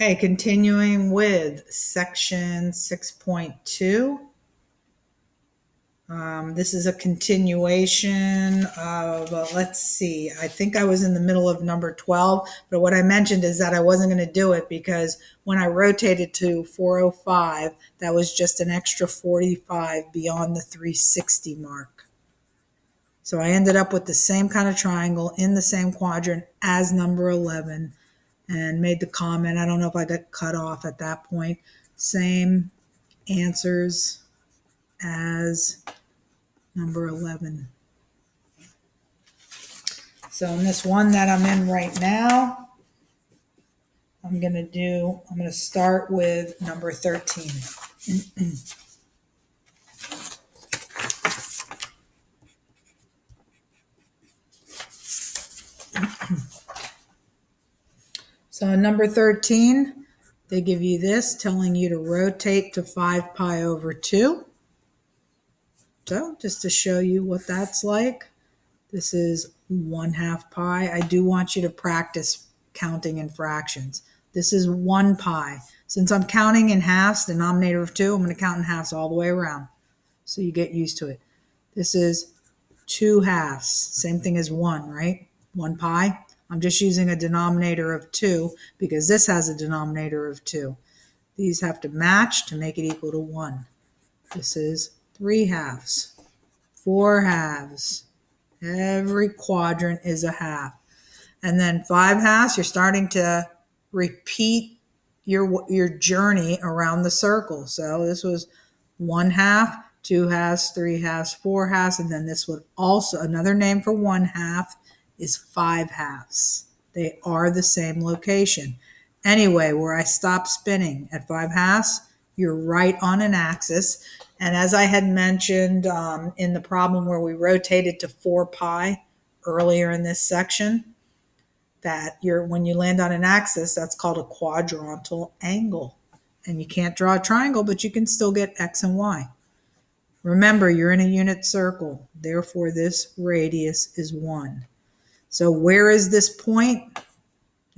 Okay, continuing with section 6.2. This is a continuation of, let's see, I think I was in the middle of number 12, but what I mentioned is that I wasn't going to do it because when I rotated to 405, that was just an extra 45 beyond the 360 mark. So I ended up with the same kind of triangle in the same quadrant as number 11 and made the comment. I don't know if I got cut off at that point. Same answers as number 11. So in this one that I'm in right now, I'm going to start with number 13. So in number 13, they give you this telling you to rotate to 5 pi over 2. So just to show you what that's like, this is 1/2 pi. I do want you to practice counting in fractions. This is 1 pi. Since I'm counting in halves, denominator of 2, I'm going to count in halves all the way around. So you get used to it. This is 2 halves. Same thing as 1, right? 1 pi. I'm just using a denominator of 2 because this has a denominator of 2. These have to match to make it equal to 1. This is 3 halves, 4 halves. Every quadrant is a half. And then 5 halves, you're starting to repeat your journey around the circle. So this was 1/2, 2 halves, 3 halves, 4 halves, and then this would also, another name for 1/2 is 5 halves. They are the same location. Anyway, where I stop spinning at 5 halves, you're right on an axis. And as I had mentioned in the problem where we rotated to 4 pi earlier in this section, that when you land on an axis, that's called a quadrantal angle. And you can't draw a triangle, but you can still get X and Y. Remember, you're in a unit circle. Therefore, this radius is 1. So where is this point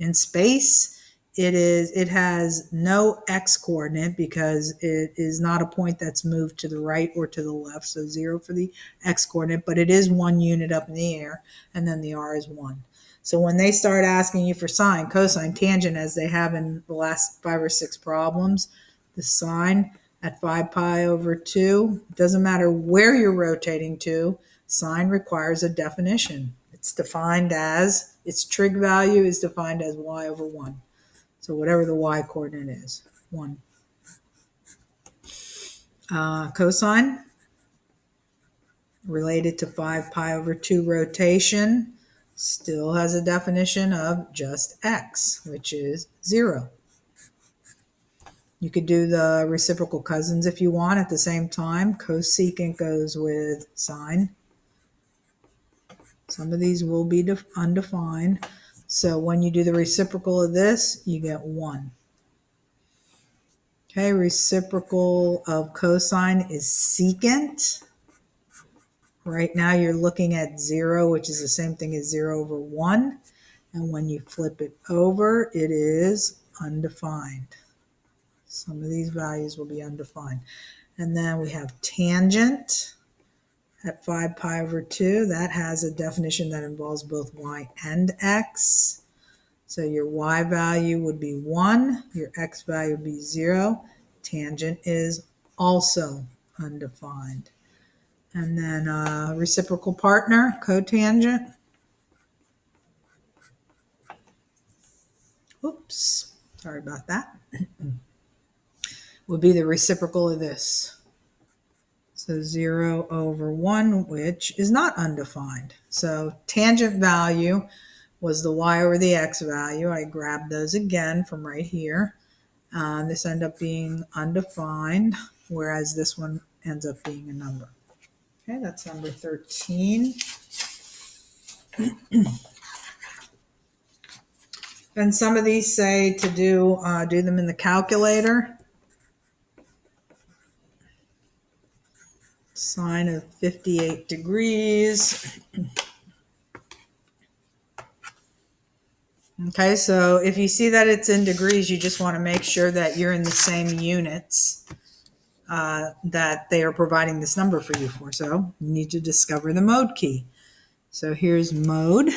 in space? It has no X coordinate because it is not a point that's moved to the right or to the left. So 0 for the X coordinate, but it is 1 unit up in the air, and then the R is 1. So when they start asking you for sine, cosine, tangent, as they have in the last 5 or 6 problems, the sine at 5 pi over 2, doesn't matter where you're rotating to, sine requires a definition. It's defined as, its trig value is defined as y over 1. So whatever the y coordinate is, 1. Cosine, related to 5 pi over 2 rotation, still has a definition of just x, which is 0. You could do the reciprocal cousins if you want at the same time. Cosecant goes with sine. Some of these will be undefined. So when you do the reciprocal of this, you get 1. Okay, reciprocal of cosine is secant. Right now you're looking at 0, which is the same thing as 0 over 1. And when you flip it over, it is undefined. Some of these values will be undefined. And then we have tangent at 5 pi over 2. That has a definition that involves both y and x. So your y value would be 1. Your x value would be 0. Tangent is also undefined. And then reciprocal partner, cotangent. Oops, sorry about that. Would be the reciprocal of this. So 0 over 1, which is not undefined. So tangent value was the y over the x value. I grabbed those again from right here. This ended up being undefined, whereas this one ends up being a number. Okay, that's number 13. And some of these say to do them in the calculator. Sine of 58 degrees. Okay, so if you see that it's in degrees, you just want to make sure that you're in the same units that they are providing this number for you for. So you need to discover the mode key. So here's mode.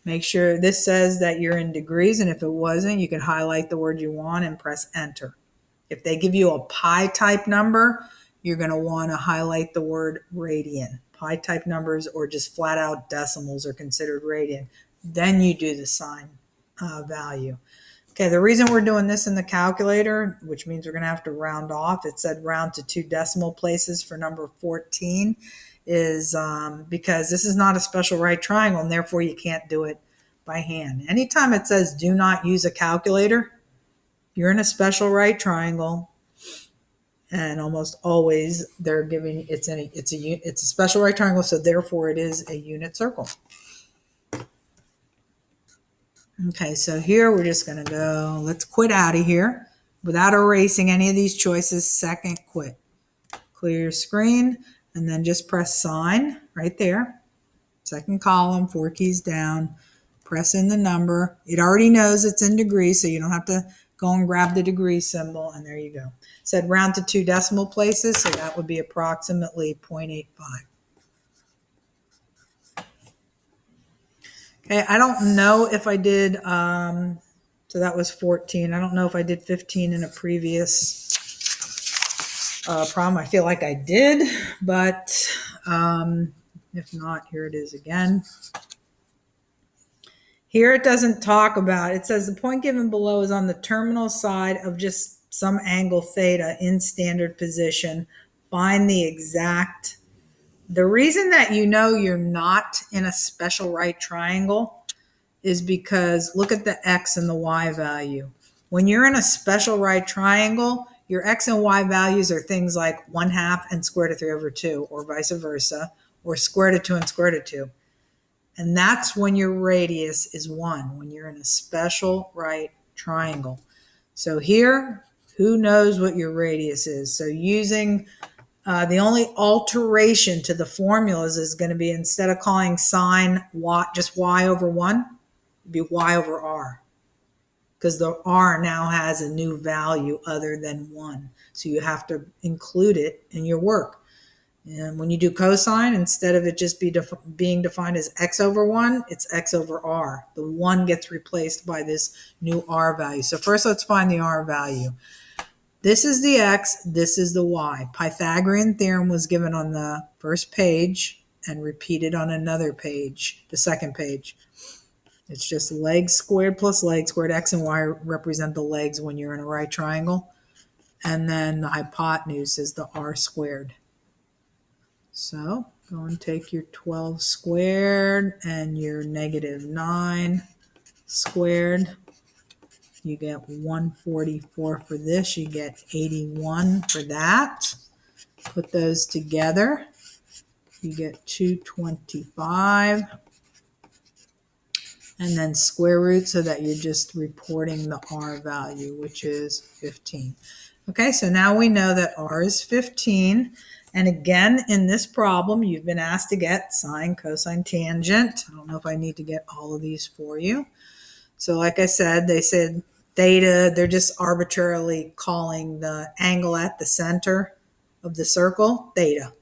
Make sure this says that you're in degrees, and if it wasn't, you can highlight the word you want and press enter. If they give you a pi type number, you're going to want to highlight the word radian. Pi type numbers or just flat out decimals are considered radian. Then you do the sign value. Okay, the reason we're doing this in the calculator, which means we're going to have to round off, it said round to 2 decimal places for number 14, is because this is not a special right triangle, and therefore you can't do it by hand. Anytime it says do not use a calculator, you're in a special right triangle, and almost always they're giving it's a special right triangle, so therefore it is a unit circle. Okay, so here we're just going to go, let's quit out of here without erasing any of these choices. Second, quit. Clear your screen and then just press sign right there. Second column, 4 keys down, press in the number. It already knows it's in degrees, so you don't have to go and grab the degree symbol, and there you go. It said round to 2 decimal places, so that would be approximately 0.85. Okay, I don't know if I did, so that was 14. I don't know if I did 15 in a previous problem. I feel like I did, but if not, here it is again. Here it doesn't talk about, it says the point given below is on the terminal side of just some angle theta in standard position. Find the exact. The reason that you know you're not in a special right triangle is because look at the x and the y value. When you're in a special right triangle, your x and y values are things like 1/2 and square root of 3 over 2, or vice versa, or square root of 2 and square root of 2. And that's when your radius is 1, when you're in a special right triangle. So here, who knows what your radius is? So using the only alteration to the formulas is going to be, instead of calling sine y, just y over 1, it'd be y over r. Because the r now has a new value other than 1. So you have to include it in your work. And when you do cosine, instead of it just being defined as x over 1, it's x over r. The 1 gets replaced by this new r value. So first let's find the r value. This is the x, this is the y. Pythagorean theorem was given on the first page and repeated on another page, the second page. It's just legs squared plus legs squared. X and y represent the legs when you're in a right triangle. And then the hypotenuse is the r squared. So go and take your 12 squared and your -9 squared. You get 144 for this. You get 81 for that. Put those together. You get 225. And then square root, so that you're just reporting the r value, which is 15. Okay, so now we know that r is 15. And again, in this problem, you've been asked to get sine, cosine, tangent. I don't know if I need to get all of these for you. So like I said, they said theta, they're just arbitrarily calling the angle at the center of the circle theta.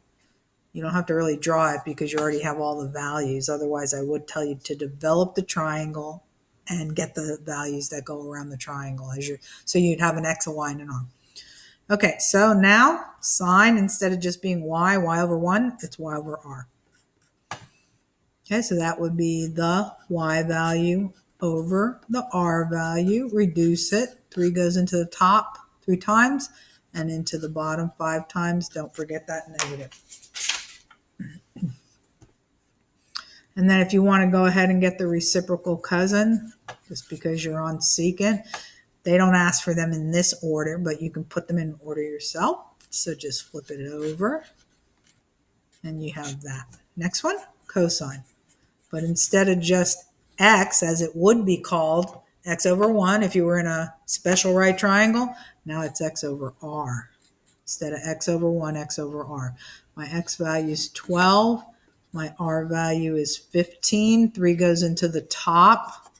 You don't have to really draw it because you already have all the values. Otherwise, I would tell you to develop the triangle and get the values that go around the triangle so you'd have an x, a y, and an r. Okay, so now sine, instead of just being y over 1, it's y over r. Okay, so that would be the y value over the r value. Reduce it. 3 goes into the top 3 times and into the bottom 5 times. Don't forget that negative. And then if you want to go ahead and get the reciprocal cousin, just because you're on secant, they don't ask for them in this order, but you can put them in order yourself. So just flip it over and you have that. Next one, cosine. But instead of just x, as it would be called, x over 1, if you were in a special right triangle, now it's x over r. Instead of x over 1, x over r. My x value is 12. My r value is 15. 3 goes into the top.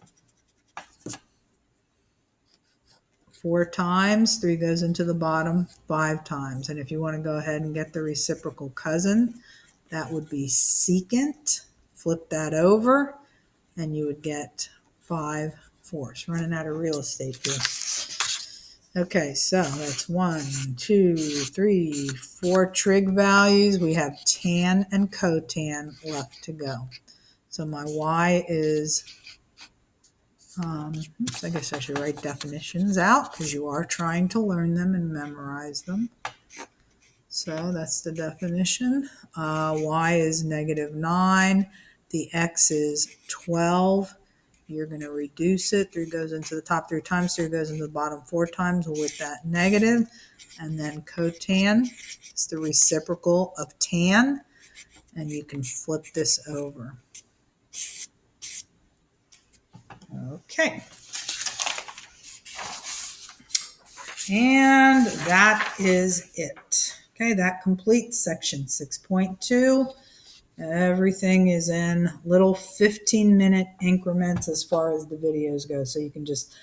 4 times, 3 goes into the bottom 5 times. And if you want to go ahead and get the reciprocal cousin, that would be secant. Flip that over, and you would get 5/4. Running out of real estate here. Okay, so that's 1, 2, 3, 4 trig values. We have tan and cotan left to go. So my y is, I guess I should write definitions out because you are trying to learn them and memorize them. So that's the definition. Y is -9. The x is 12. You're going to reduce it. 3 goes into the top 3 times. 3 goes into the bottom 4 times with that negative. And then cotan is the reciprocal of tan. And you can flip this over. Okay. And that is it. Okay, that completes section 6.2. Everything is in little 15-minute increments as far as the videos go. So you can just,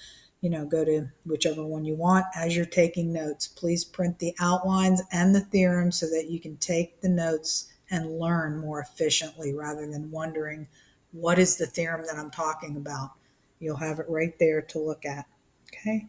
go to whichever one you want as you're taking notes. Please print the outlines and the theorem so that you can take the notes and learn more efficiently rather than wondering, what is the theorem that I'm talking about? You'll have it right there to look at. Okay.